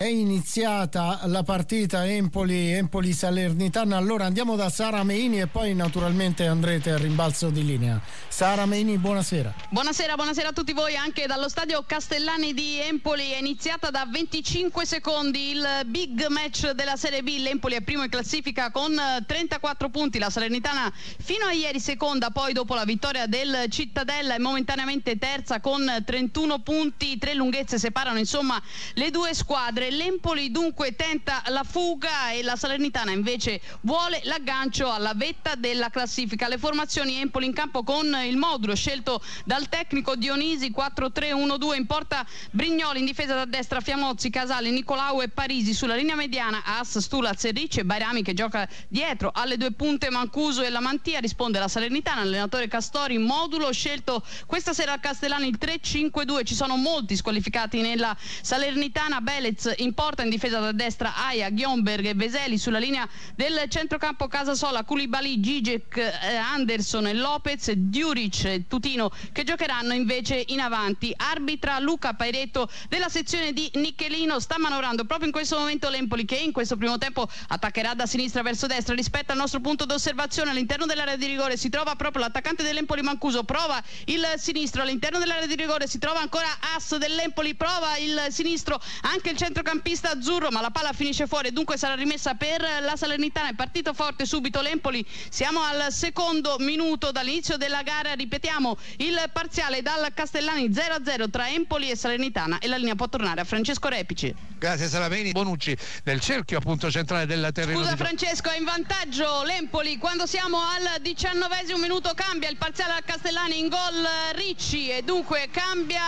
È iniziata la partita Empoli-Salernitana. Allora andiamo da Sara Meini e poi naturalmente andrete al rimbalzo di linea. Sara Meini, buonasera. Buonasera a tutti voi anche dallo stadio Castellani di Empoli. È iniziata da 25 secondi il big match della Serie B. L'Empoli è primo in classifica con 34 punti, la Salernitana fino a ieri seconda, poi dopo la vittoria del Cittadella è momentaneamente terza con 31 punti. 3 lunghezze separano insomma le due squadre. L'Empoli dunque tenta la fuga e la Salernitana invece vuole l'aggancio alla vetta della classifica. Le formazioni: Empoli in campo con il modulo scelto dal tecnico Dionisi, 4-3-1-2, in porta Brignoli, in difesa da destra Fiamozzi, Casale, Nicolau e Parisi, sulla linea mediana As, Stulaz e Ricci e Bairami che gioca dietro alle due punte Mancuso e Lamantia. Risponde la Salernitana, allenatore Castori, modulo scelto questa sera al Castellani il 3-5-2. Ci sono molti squalificati nella Salernitana: Belez in porta, in difesa da destra Aia, Ghiomberg e Veseli, sulla linea del centrocampo Casasola, Koulibaly, Gigek, Anderson e Lopez, Djuric e Tutino che giocheranno invece in avanti. Arbitra Luca Pairetto della sezione di Nichelino. Sta manovrando proprio in questo momento l'Empoli, che in questo primo tempo attaccherà da sinistra verso destra rispetto al nostro punto d'osservazione. All'interno dell'area di rigore si trova proprio l'attaccante dell'Empoli Mancuso, prova il sinistro. All'interno dell'area di rigore si trova ancora As dell'Empoli, prova il sinistro anche il centrocampista azzurro, ma la palla finisce fuori e dunque sarà rimessa per la Salernitana. È partito forte subito l'Empoli. Siamo al secondo minuto dall'inizio della gara. Ripetiamo il parziale dal Castellani: 0-0 tra Empoli e Salernitana, e la linea può tornare a Francesco Repici. Grazie Salameni. Bonucci nel cerchio appunto centrale del terreno. Scusa Francesco, è in vantaggio l'Empoli quando siamo al 19° minuto. Cambia il parziale al Castellani, in gol Ricci, e dunque cambia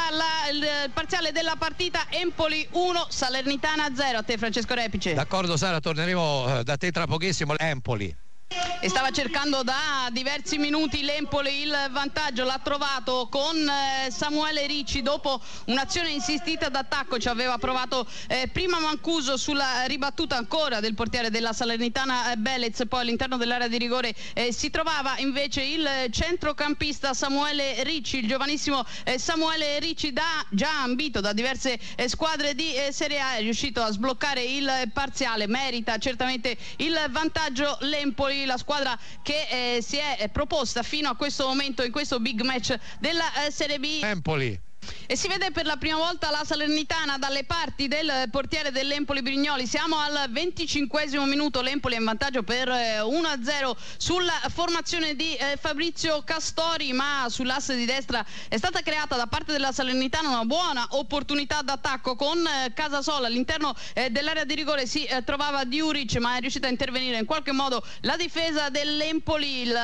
il parziale della partita. Empoli 1, Salernitana 0. A te Francesco Repice. D'accordo Sara, torneremo da te tra pochissimo. Empoli. E stava cercando da diversi minuti l'Empoli il vantaggio, l'ha trovato con Samuele Ricci dopo un'azione insistita d'attacco. Ci aveva provato prima Mancuso sulla ribattuta ancora del portiere della Salernitana Belez, poi all'interno dell'area di rigore si trovava invece il centrocampista Samuele Ricci, il giovanissimo Samuele Ricci, già ambito da diverse squadre di Serie A. È riuscito a sbloccare il parziale, merita certamente il vantaggio l'Empoli, la squadra che si è proposta fino a questo momento in questo big match della Serie B. Empoli. E si vede per la prima volta la Salernitana dalle parti del portiere dell'Empoli Brignoli. Siamo al 25° minuto, l'Empoli è in vantaggio per 1-0 sulla formazione di Fabrizio Castori, ma sull'asse di destra è stata creata da parte della Salernitana una buona opportunità d'attacco con Casasola. All'interno dell'area di rigore si trovava Djuric, ma è riuscita a intervenire in qualche modo la difesa dell'Empoli. Il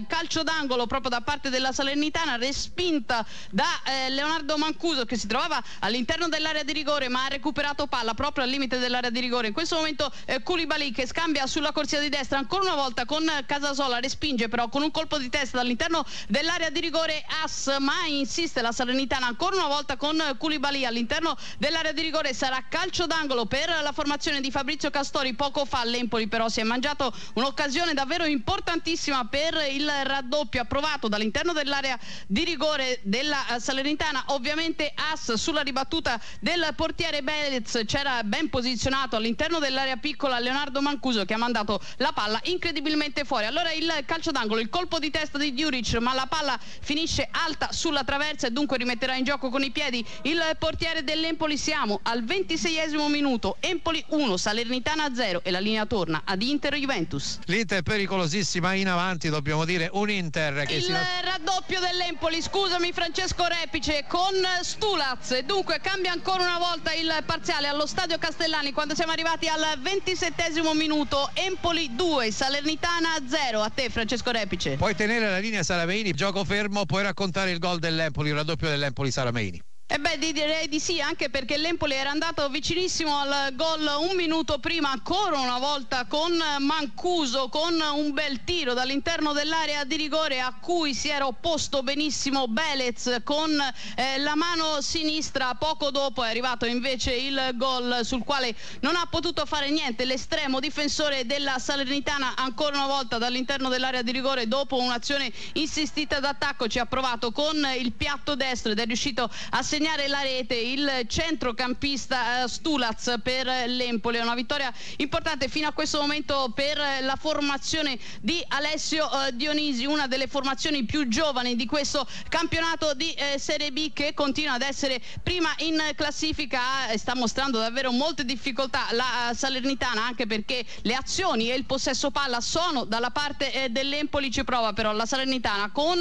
calcio d'angolo proprio da parte della Salernitana, respinta da Leonardo Mancuso, che si trovava all'interno dell'area di rigore ma ha recuperato palla proprio al limite dell'area di rigore. In questo momento Koulibaly che scambia sulla corsia di destra ancora una volta con Casasola, respinge però con un colpo di testa all'interno dell'area di rigore As, ma insiste la Salernitana ancora una volta con Koulibaly all'interno dell'area di rigore. Sarà calcio d'angolo per la formazione di Fabrizio Castori. Poco fa l'Empoli però si è mangiato un'occasione davvero importantissima per il raddoppio approvato dall'interno dell'area di rigore della Salernitana. Ovviamente As sulla ribattuta del portiere Belez, c'era ben posizionato all'interno dell'area piccola Leonardo Mancuso, che ha mandato la palla incredibilmente fuori. Allora il calcio d'angolo, il colpo di testa di Djuric, ma la palla finisce alta sulla traversa e dunque rimetterà in gioco con i piedi il portiere dell'Empoli. Siamo al 26° minuto, Empoli 1, Salernitana 0, e la linea torna ad Inter-Juventus. L'Inter è pericolosissima in avanti, dobbiamo dire, un Inter che raddoppio dell'Empoli, scusami Francesco Repice, con Stulaz, e dunque cambia ancora una volta il parziale allo stadio Castellani quando siamo arrivati al 27° minuto. Empoli 2, Salernitana 0. A te Francesco Repice. Puoi tenere la linea Salameini, gioco fermo, puoi raccontare il gol dell'Empoli, il raddoppio dell'Empoli Salameini. E direi di sì, anche perché l'Empoli era andato vicinissimo al gol un minuto prima, ancora una volta con Mancuso, con un bel tiro dall'interno dell'area di rigore a cui si era opposto benissimo Belez con la mano sinistra. Poco dopo è arrivato invece il gol sul quale non ha potuto fare niente l'estremo difensore della Salernitana. Ancora una volta dall'interno dell'area di rigore, dopo un'azione insistita d'attacco, ci ha provato con il piatto destro ed è riuscito a segnare segnare la rete il centrocampista Stulaz per l'Empoli. È una vittoria importante fino a questo momento per la formazione di Alessio Dionisi, una delle formazioni più giovani di questo campionato di Serie B, che continua ad essere prima in classifica e sta mostrando davvero molte difficoltà la Salernitana, anche perché le azioni e il possesso palla sono dalla parte dell'Empoli. Ci prova però la Salernitana con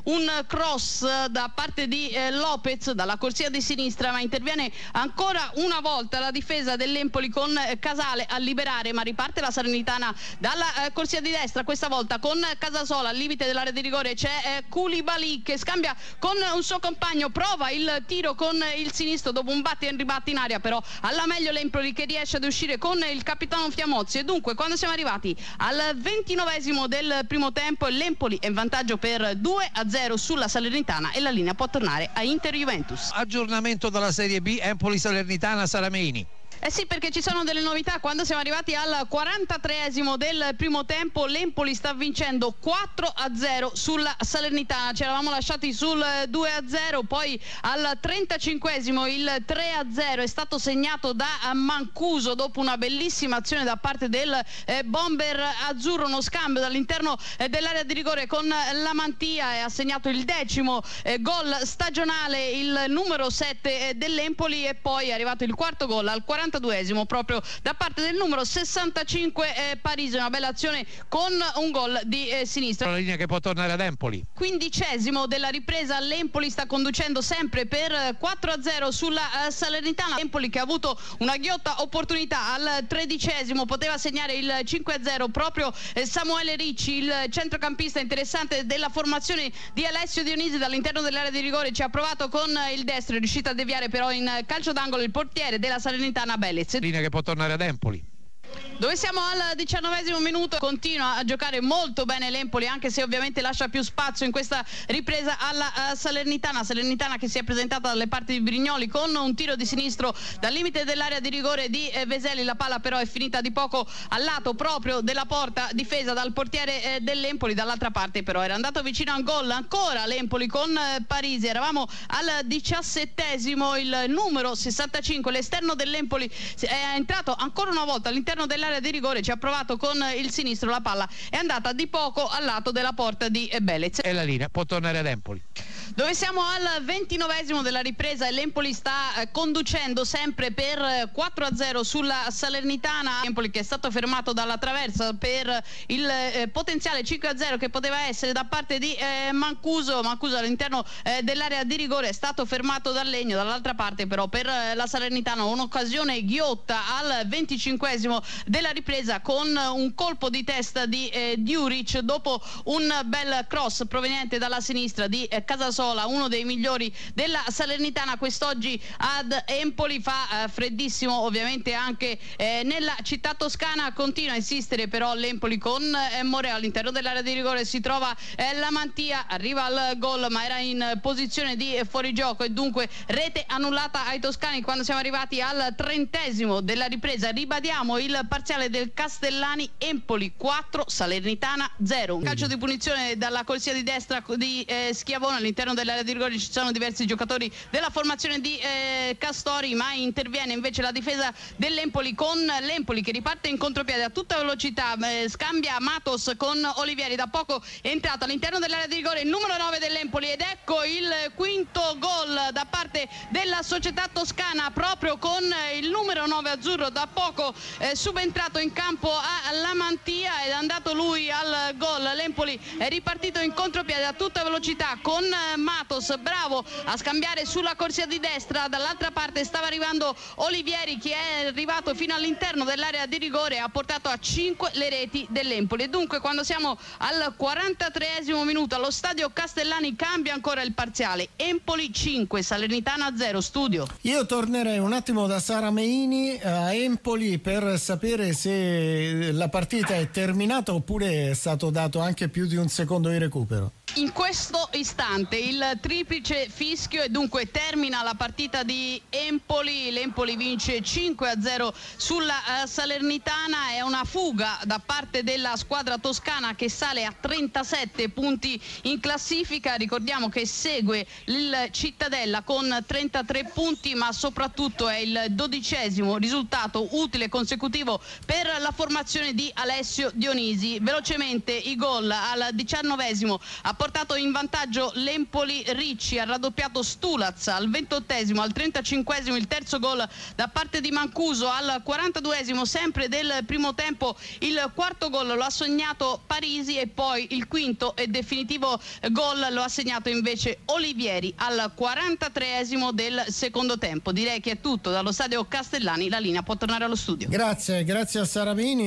un cross da parte di Lopez dalla corsia di sinistra, ma interviene ancora una volta la difesa dell'Empoli con Casale a liberare, ma riparte la Salernitana dalla corsia di destra, questa volta con Casasola. Al limite dell'area di rigore c'è Koulibaly che scambia con un suo compagno, prova il tiro con il sinistro dopo un batti e ribatti in aria, però alla meglio l'Empoli che riesce ad uscire con il capitano Fiamozzi. E dunque, quando siamo arrivati al 29esimo del primo tempo, l'Empoli è in vantaggio per 2-0 sulla Salernitana e la linea può tornare a Inter-Juventus. Aggiornamento dalla Serie B, Empoli-Salernitana, Sarameini. Eh sì, perché ci sono delle novità. Quando siamo arrivati al 43esimo del primo tempo, l'Empoli sta vincendo 4-0 sulla Salernitana. Ci eravamo lasciati sul 2-0, poi al 35esimo il 3-0 è stato segnato da Mancuso dopo una bellissima azione da parte del bomber azzurro, uno scambio dall'interno dell'area di rigore con la Mantia, e ha segnato il 10° gol stagionale, il numero 7 dell'Empoli. E poi è arrivato il quarto gol al 42esimo proprio da parte del numero 65 Parisi, una bella azione con un gol di sinistra. La linea che può tornare ad Empoli. 15esimo della ripresa, l'Empoli sta conducendo sempre per 4-0 sulla Salernitana. Empoli che ha avuto una ghiotta opportunità al 13esimo, poteva segnare il 5-0 proprio Samuele Ricci, il centrocampista interessante della formazione di Alessio Dionisi. Dall'interno dell'area di rigore ci ha provato con il destro, è riuscito a deviare però in calcio d'angolo il portiere della Salernitana Belez. Linea che può tornare ad Empoli. Dove siamo al 19esimo minuto, continua a giocare molto bene l'Empoli, anche se ovviamente lascia più spazio in questa ripresa alla Salernitana che si è presentata dalle parti di Brignoli con un tiro di sinistro dal limite dell'area di rigore di Veseli. La palla però è finita di poco al lato proprio della porta, difesa dal portiere dell'Empoli. Dall'altra parte però era andato vicino al gol ancora l'Empoli con Parisi. Eravamo al 17esimo, il numero 65, l'esterno dell'Empoli, è entrato ancora una volta all'interno dell'area di rigore, ci ha provato con il sinistro, la palla è andata di poco al lato della porta di Belez. E la linea può tornare ad Empoli. Dove siamo al 29esimo della ripresa e l'Empoli sta conducendo sempre per 4-0 sulla Salernitana. Empoli che è stato fermato dalla traversa per il potenziale 5-0 che poteva essere da parte di Mancuso all'interno dell'area di rigore, è stato fermato dal Legno. Dall'altra parte però per la Salernitana un'occasione ghiotta al 25esimo della ripresa con un colpo di testa di Djuric dopo un bel cross proveniente dalla sinistra di Casasola, uno dei migliori della Salernitana quest'oggi ad Empoli. Fa freddissimo ovviamente anche nella città toscana, continua a insistere però l'Empoli con Morea all'interno dell'area di rigore, si trova la Mantia, arriva al gol ma era in posizione di fuorigioco e dunque rete annullata ai toscani. Quando siamo arrivati al 30esimo della ripresa, ribadiamo il parziale del Castellani, Empoli 4 Salernitana 0. Un calcio di punizione dalla corsia di destra di Schiavone. All'interno dell'area di rigore ci sono diversi giocatori della formazione di Castori, ma interviene invece la difesa dell'Empoli con l'Empoli che riparte in contropiede a tutta velocità, scambia Matos con Olivieri, da poco è entrato all'interno dell'area di rigore il numero 9 dell'Empoli ed ecco il quinto gol da parte della società toscana proprio con il numero 9 azzurro, da poco subentrato in campo a Lamantia ed è andato lui al gol. L'Empoli è ripartito in contropiede a tutta velocità con Matos, bravo a scambiare sulla corsia di destra. Dall'altra parte stava arrivando Olivieri che è arrivato fino all'interno dell'area di rigore e ha portato a 5 le reti dell'Empoli. E dunque quando siamo al 43esimo minuto allo stadio Castellani cambia ancora il parziale, Empoli 5 Salernitana 0. Studio. Io tornerei un attimo da Sara Meini a Empoli per sapere se la partita è terminata oppure è stato dato anche più di un secondo di recupero. In questo istante il triplice fischio e dunque termina la partita di Empoli. L'Empoli vince 5-0 sulla Salernitana. È una fuga da parte della squadra toscana che sale a 37 punti in classifica. Ricordiamo che segue il Cittadella con 33 punti, ma soprattutto è il 12° risultato utile consecutivo per la formazione di Alessio Dionisi. Velocemente i gol: al 19° ha portato in vantaggio l'Empoli Ricci, ha raddoppiato Stulaz; al 28°, al 35° il terzo gol da parte di Mancuso; al 42° sempre del primo tempo il quarto gol lo ha segnato Parisi, e poi il quinto e definitivo gol lo ha segnato invece Olivieri al 43° del secondo tempo. Direi che è tutto dallo stadio Castellani, la linea può tornare allo studio. Grazie a Sara Mini.